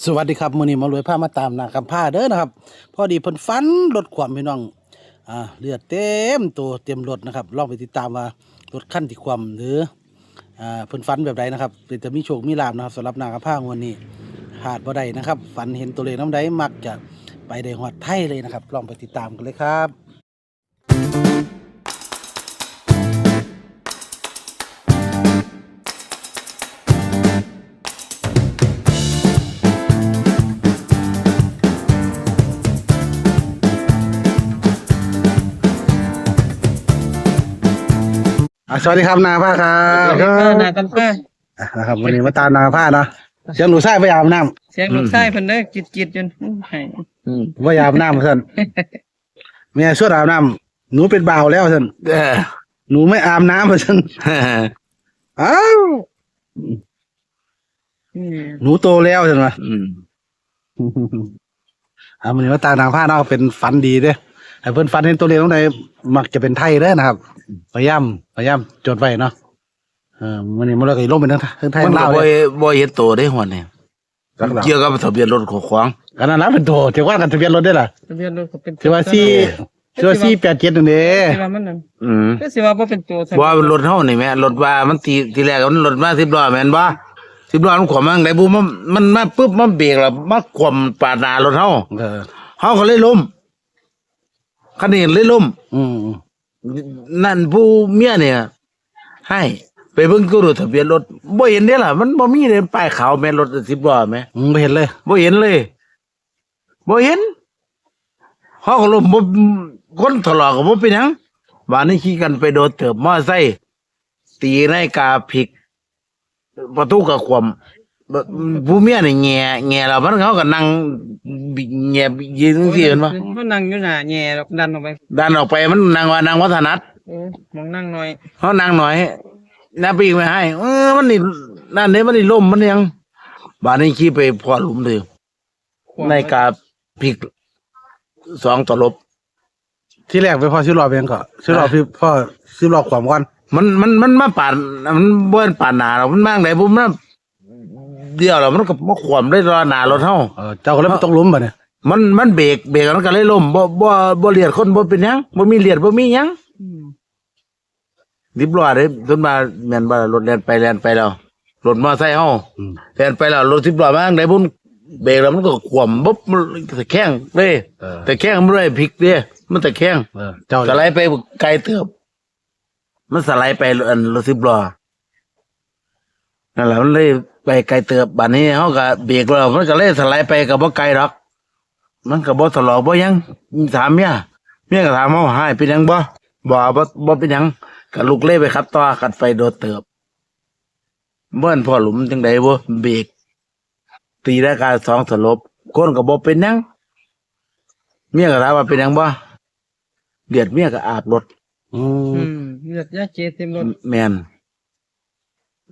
สวัสดีครับมื้อนี้มารวยผ้ามาตามนางคำผ้าเด้อนะครับพอดีเพิ่นฟันรถความพี่น้องเลือดเต็มตัวเต็มรถนะครับลองไปติดตามว่ารถคันที่ความหรือเพิ่นฟันแบบใดนะครับเป็นจะมีโชคมีลาภนะครับสำหรับนางคำผ้างวดนี้ขาดบ่ได้นะครับฝันเห็นตัวเลขน้ำใดมักจะไปได้ฮอดไทยเลยนะครับลองไปติดตามกันเลยครับสวัสดีครับนาผ้าครับนากันป้านะครับวันนี้มาตามนาผ้าเนาะเสียงหนูไส้พยายามน้เสียงลูกชายเพิ่นเด้อจิตจนหายำพยายามน้ำเพื่อนเมียช่วยอาบน้ำหนูเป็นบ่าวแล้วเพื่อนหนูไม่อาบน้ำเพื่อนอ้าวหนูโตแล้วใช่ไหมวันนี้มาตามนาผ้าเนาะเป็นฝันดีเด้ไอ้เพื่อนฝันเห็นตัวเลขตรงไหนมักจะเป็นไทยเด้อนะครับพยายามจดไว้เนาะวันนี้มันเลยลงไปทั้งไทย มัน ลาว บ่ เลย บ่เห็นโตได้หัวเนี่ยเกี่ยวกับทะเบียนรถของขวาง กันนั้นนะเป็นโตเที่ว่ากันทะเบียนรถได้ล่ะ ทะเบียนรถก็เป็นที่ว่า487นั่นเด้ ที่ว่ามันนั่นก็สิว่าบ่เป็นตัว ว่ารถเฮานี่แม่รถว่ามันทีแรกมันรถมา10ล้อแม่นบ่10ล้อมันขวางมาได้บ่มันมาปึ๊บมันเบรกแล้วมาขวมปาดหน้ารถเฮาเฮาก็เลยล้มคันนี้เลยล้มนั่นผู้เมียเนี่ยให้ไปเบิ่งตัวทะเบียนรถบ่เห็นเด้ล่ะมันบ่มีเลยป้ายขาวแม่นรถ10ล้อแม่ ไม่เห็นเลย บ่เห็นเลยบ่เห็นเฮาก็ล้มบ่คนทะเลาะก็บ่เป็นหยังบ้านนี้ขี่กันไปโดนเติบมอไซค์ตีนาฬิกาพลิกประตูก็คว่ำผู้เมียนี่แง่แล้วมันเขาก็นั่งแง่ยืนจังซี่เห็นบ่ มันนั่งอยู่หน้าแง่ดันออกไป ดันออกไปมันนั่งวัฒนัด มองนั่งหน่อย เฮานั่งหน่อยนาปีกไม่ให้มันนี่นั่นเด้มันนี่ล้มมันยังบ้านนี้ขี่ไปพอหลุมเด้อนาฬิกาพลิก2ตลบ ที่แรกไปพ่อซื้อรอเพียงก่อนซื้อรอพี่พ่อซื้อรอความก่อน มันมาปาดมันบ่เป็นปาดหน้าหรอกมันมาจั่งใดบ่มันเดียวแล้วมันก็มาขวมได้รอหน้ารถเฮา เจ้าก็เลยไม่ต้องล้มบ่เนี่ย มันเบรกมันก็เลยล้มบ่เลียดคนบ่เป็นหยังบ่มีเลียดบ่มีหยังดิบล้อเด้จนมาแม่นบ่รถแล่นไปแล้วรถมอไซค์เฮาแล่นไปแล้วรถ10ล้อมาจั่งใดบ่เบรกแล้วมันก็ขวมปุ๊บมันตะแคงเลยตะแคงมันเลยพลิกเด้มันตะแคงเจ้าสไลด์ไปไกลเติบมันสไลด์ไปรถ10ล้อนั่นแหละมันเลยไปไกลเติบบัดนี้เฮาก็เบรกแล้วมันก็เลยสไลด์ไปก็บ่ไกลดอกมันก็บ่ทะเลาะบ่หยังถามเมียก็ถามเฮาหายเป็นหยังบ่เป็นหยังก็ลุกเลยไปขับต่อกัดไฟโดดเติบเบิ่นพ่อหลุมจังได๋บ่เบรกตีได้กา2สลบคนก็บ่เป็นหยังเมียก็ถามว่าเป็นหยังบ่เดือดเมียก็อาบรถเลือดยาเจเต็มรถแม่น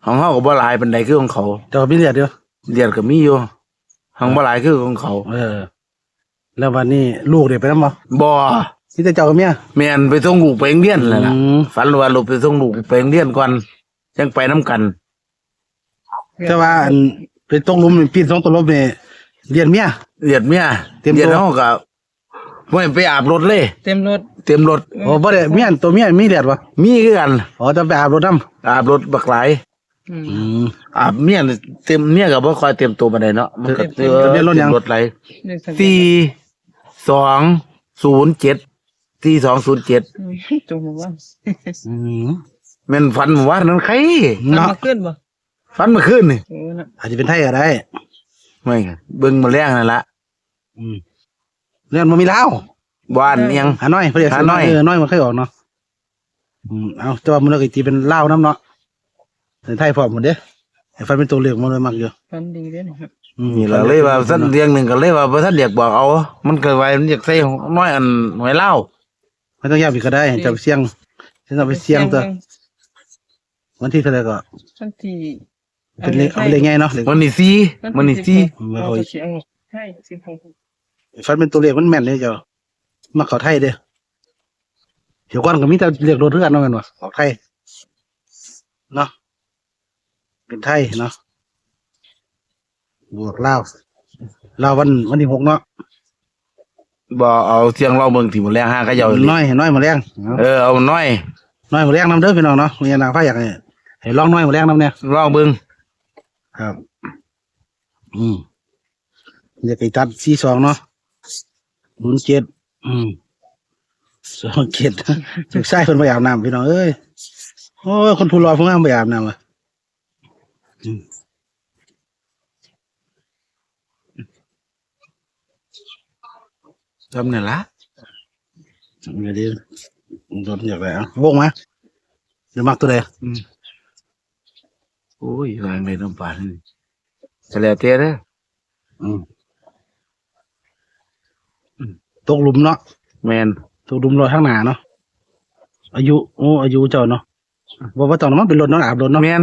ของเฮาก็บ่หลายปานใดคือของเขา เจ้ามีเลือดเดียว เดือดก็มีอยู่ของบ่หลายคือของเขาแล้ววันนี้ลูกเด็กไปน้ำบ่ บ่ ที่จะเจ้ากับเมีย แม่นไปส่งลูกไปโรงเรียนนั่นล่ะฝันว่าลูกไปส่งลูกไปโรงเรียนก่อนจังไปนํกันแต่ว่าเป็นต้องล้มปีน2ตัวล้มนี่เรียนเมียเดือดเมียเดือดเฮาก็บ่ไปอาบรถเลยเต็มรถโอ้บ่ได้เมียตัวเมียมีเลือดบ่มีคือกันจะไปอาบรถนำอาบรถบักหลายอาบเมียเต็มเมียก็บ่ค่อยเต็มตัวปานใดเนาะมันก็เต็มรถยังรถไหล4207จงว่าแม่นฝันว่านั้นใครเนาะขึ้นบ่ฝันเมื่อคืนนี่อาจจะเป็นไทยก็ได้ไม่เบิ่งมาแรงนั่นล่ะเรื่องบ่มีลาวบ้านยังหาน้อยเพิ่นหาน้อยน้อยมันเคยออกเนาะเอาแต่ว่ามันก็สิเป็นลาวนํเนาะไทยพร้อมหมดเด้ไอ้ฟันเป็นตัวเลขมันเลยมักอยู่ฟันดีเด้นะครับนี่ล่ะเลยว่าซั่นเรียงนึงก็เลยว่าบ่ทันอยากบอกเอามันก็ไว้มันอยากใส่น้อยอันหอยลาวไม่ต้องย้ำอีกก็ได้จะไปเสี่ยงจะไปเสี่ยงตัววันที่เท่าไหร่ก็วันที่เป็นเลขเอาเลขง่ายเนาะวันนี้ใช่ฟันเป็นตัวเลขมันแม่นเลยเจ้ามาเข้าไทยเด้เดี๋ยวก่อนก็มีแต่เรียกรถเรือนเนาะแม่นบ่เข้าไทยเนาะเป็นไทยเนาะบวกลาว เราวันที่6เนาะ บ่เอาเสียงเราเบิ่งที่มื้อแลงหาเขาเจ้า น้อยมาแรง เอาน้อย น้อยมาแรงนำเด้อพี่น้องเนาะมีนางฟ้าอยากให้ลองน้อยมาแรงนำเนี่ย ลองเบิ่ง ครับอยากไปตัด42เนาะ0727ศึกษาเพิ่นบ่อาบน้ำพี่น้องเอ้ยโอ้ยคนผู้รอเพิ่นบ่อาบน้ำว่ะจำนี่ล่ะ เดี๋ยวดิโดนอยากได้อ่ะวงมาเดี๋ยวมักตัวใด โอ้ยวางเลยน้ำปลานี่จะแล้วแต่เด้อ อืมตกหลุมเนาะ แม่น ตกหลุมรอข้างหน้าเนาะอายุเจ้าเนาะว่าต้องมันเป็นรถเนาะอาบรถเนาะ แม่น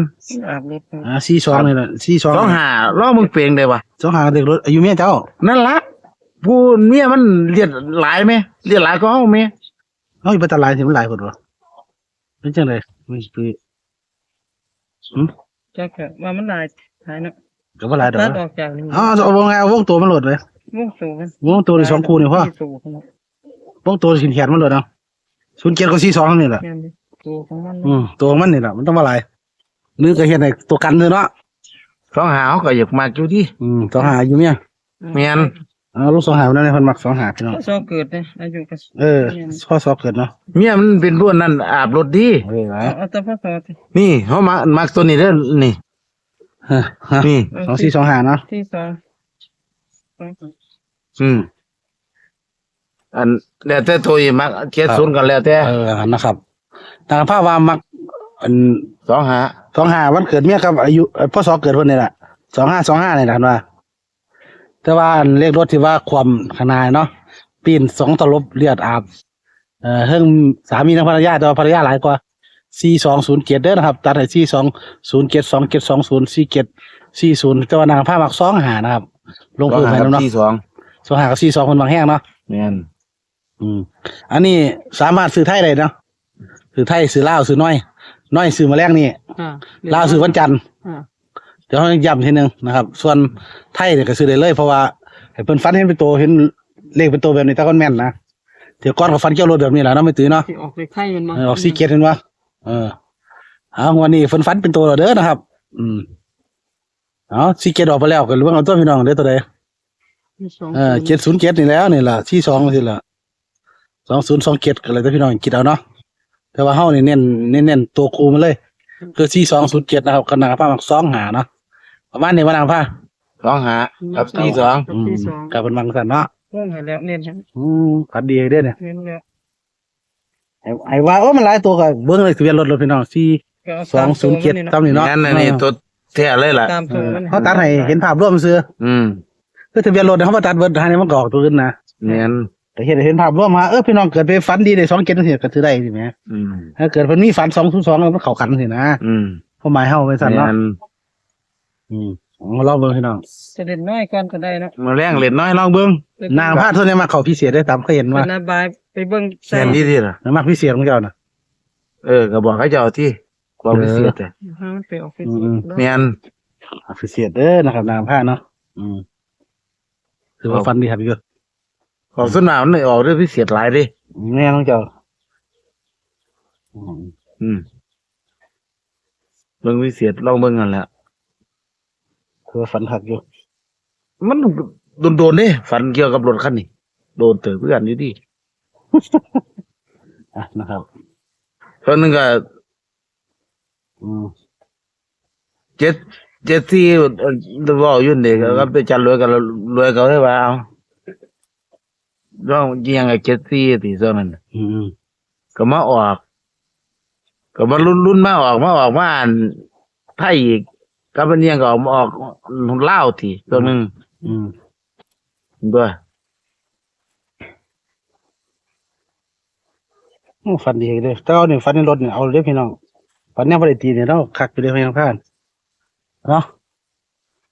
อาบรถ 42นี่แหละ42 ต้องหาลองมึงเปลงได้ปะ 25เด็กรถอายุเมียเจ้า นั่นล่ะผู้เมียมันเลียดหลายไหมเลียดหลายก็เฮาแม่ เฮาอยู่ไปตลาดสิมันหลายคนบ่เป็นจังได๋มันคือ จักก็ว่ามันหลายเนาะ ก็บ่หลายดอก ตัดออกจากนี่ เอาวงไงเอาวงตัวมันโหลดเลยว งสูงกัน วงตัวนี่2คู่นี่พอ สูงกันเนาะ วงตัวสิแขนมันโหลดเอา07กับ42นี่แหละ แม่นดิตัวของมัน ตัวมันนี่แหละมันต้องมาหลายนึกก็เฮ็ดให้ตัวกันเลยเนาะ ต้องหาเขาก็อยากมากอยู่ที่ ต้องหาอยู่เมีย แม่น ลูก2หานั่นเพิ่นมัก2หาพี่น้อง ซอเกิดเนี่ยอายุก็ ข้อสอบเกิดเนาะ เมียมันเป็นรุ่นนั้นอาบรถดี เอาแต่พอสอสิ นี่เขามักตัวนี้เด้อนี่ นี่ 2 4 2 5เนาะ ที่สอง อันแล้วแต่ตัวอีมักเจ็ดศูนย์กันแล้วแต่ นะครับทางภาพว่ามักอัน 2หา 25วันเกิดเมียครับอายุพ่อสอเกิดเพิ่นนี่แหละ2525นี่แหละว่าแต่ว่าเลขรถที่ว่าความขนาดเนาะปีน2ตลบเลือดอาบเฮิงสามีทั้งภรรยาแต่ว่าภรรยาหลายกว่า4207เด้อนะครับตัดให้420727204740แต่ว่านางภาพมัก2หานะครับลง ต้อ พื้ ง น หา ไป กับ แล้วเนาะ ที่สอง 2หากับ42เพิ่นบางแห้งเนาะ แม่น อันนี้สามารถซื้อไทยได้เนาะซื้อไทยซื้อลาวซื้อน้อยซื้อมาแรงนี่ลาวซื้อวันจันทร์เดี๋ยวเราย้ำทีนึงนะครับ ส่วนไทยเนี่ยก็ซื้อได้เลยเพราะว่าให้เพิ่นฟันเห็นเป็นตัวเห็นเลขเป็นตัวแบบนี้ตะก้อนแม่นนะเดี๋ยวก้อนก็ฟันเกี่ยวรถแบบนี้แหละเนาะไม่ตื้อเนาะ ที่ออกเลขไข่มันมา ออกซีเกตเห็นว่าวันนี้เพิ่นฟันเป็นตัวแล้วเด้อนะครับซีเกตออกไปแล้วก็รู้ว่าเอาตัวพี่น้องเด้อตัวใด707นี่แล้วนี่ล่ะ42นี่ล่ะ2027ก็เลยแต่พี่น้องคิดเอาเนาะแต่ว่าเฮานี่เน้นตัวคูมาเลยคือ4207นะครับกันนะครับมัก2หาเนาะประมาณนี้ว่านางพา 2หากับที่สอง ที่สอง กับเป็นบางสันเนาะ วงให้แล้วเน้นครับ ขัดดีเด้อเนี่ย เน้นแล้ว ไอ้ว่ามันหลายตัวก็เบิ่งเลยทะเบียนรถพี่น้องก็เอาตามตัวมันนี่ 4207ตามนี่เนาะ แม่นอันนี้ตัวแท้เลยล่ะ ตามตัวมัน เขาตัดให้เห็นภาพร่วมซื่อ อืม คือทะเบียนรถเขาบ่ตัดเบิดให้มันก็ออกตัวอื่นนะ แม่น แต่เห็นภาพร่วมมาพี่น้องเกิดไปฝันดีได้27จังซี่ก็ถือได้สิแหม อืม ถ้าเกิดเพิ่นมีฝัน202แล้วมันเข้ากันสินะ อืม ความหมายเฮาไว้ซั่น แม่ เนาะ น ลองเบิ่งพี่น้อง จะเล่นน้อยก่อนก็ได้เนาะ มาแรงเล็ดน้อยลองเบิ่ง นางพาเท่านี้มาเข้าพิเศษได้ตามเคยเห็น เป็ ว่าน ระบายไปเบิ่ง แม่นดีที่ล่ะ มักพิเศษของเจ้าน่ะ ก็บอกให้เจ้าที่ความพิเศษแต่ ให้มันไปออกฟิศ แม่น พิเศษเด้อนะครับนางพาเนาะถือว่าฟันดีครับพี่ก็ ของสนามมันออกด้วยพิเศษหลายเดิ แม่น้องเจ้า เบิ่งพิเศษลองเบิ่งกันแหละ คือว่าฟันหักอยู่ มันโดนๆเด้ฝันเกี่ยวกับรถคันนี้โดนเติบเพื่อนอยู่ดิ นะครับ ตอนนึงก็เจ็ดที่บอกอยู่นี่ก็ไปจัดรวยกันรวยเขาได้ว่าเอาร้องเยียงไอ้เจ็ดที่ที่ซ้อนนั้นก็มาออกก็มารุ่นมาออกมาอ่านไทยอีกก็เป็นเยียงก็ออกลาวที่ตัวนึงด้วย ฟันดีเลยแต่เอาเนี่ยฟันในรถเนี่ยเอาเลยพี่น้องฟันเนี่ยพอดีตีเนี่ยเราคักไปเลยพยังพานเนาะ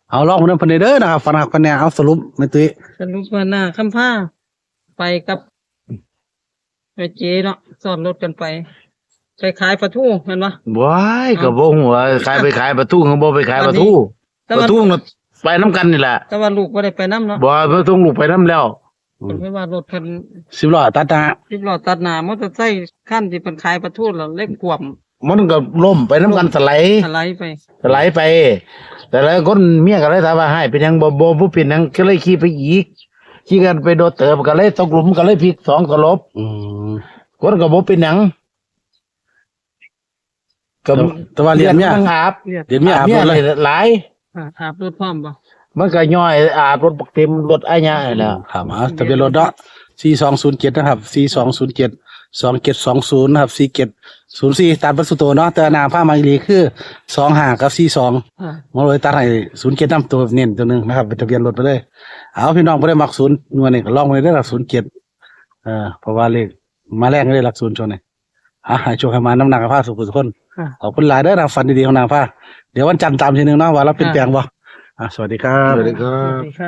เอาลองมันพันเด้อนะครับฟันหักฟันเนี่ยเอาสรุปไม่ตื้อ สรุปว่าหน้าคำผ้าไปกับไปเจ๊เนาะสอนรถกันไปขายปลาทูเห็นปะ ว้ายก็บ่หัวขายไปขายปลาทูเขาบ่ไปขายปลาทูปลาทูน่ะ ไปน้ำกันนี่แหละ แต่ว่าลูกบ่ได้ไปนํเนาะ บ่เพิ่นส่งลูกไปน้ำแล้ว เพิ่นไม่ว่ารถเพิ่น 10ล้อตัดหน้า 10ล้อตัดหน้ามอเตอร์ไซค์คันที่เพิ่นขายปลาทูแล้วเล็กกวม มันก็ล่มไปน้ำกันสไลด์ อะไรไป สไลด์ไป แต่แล้วคนเมียก็เลยถามว่าให้เป็นหยังบ่เป็นหยังก็เลยขี่ไปอีกขี่กันไปโดนเติบก็เลยตกหลุมก็เลยพลิก2ตลบ อืม คนก็บ่เป็นหยังก็ แต่ว่าเรียนเมีย มันอาบ เรียก เรียนเมียอาบ เมีย รถ เล เลย ย หลาย อาบรถพร้อมบ่ มันก็ย่อยอาบรถบักเต็มรถอ้ายยะนั่นแหล้ว ครับทะเบียนรถเนาะ4207นะครับ4207 2720นะครับ4704ตามปัสสุโตเนาะแต่หน้าผ้ามาอีหลีคือ25กับ42 อ่า มาเลยตัดให้07นำตัวเน้นตัวหนึงนะครับเป็นทะเบียนรถไปเลยเอาพี่น้องบ่ได้มัก0หน่วยนี่ก็ลองไว้เด้อหลัก07เพราะว่าเลขมาแรงเลยหลัก0ช่วงนี้ให้โชคให้มาน้ำหนักกับผ้าสุขทุกคน ค่ะ ขอบคุณหลายเด้อนะฟันดีๆของนางผ้าเดี๋ยววันจันทร์ตามทีนึงเนาะว่าเราเปลี่ยนแปลงบ่สวัสดีครับ สวัสดีครั สวั บ สดีครับ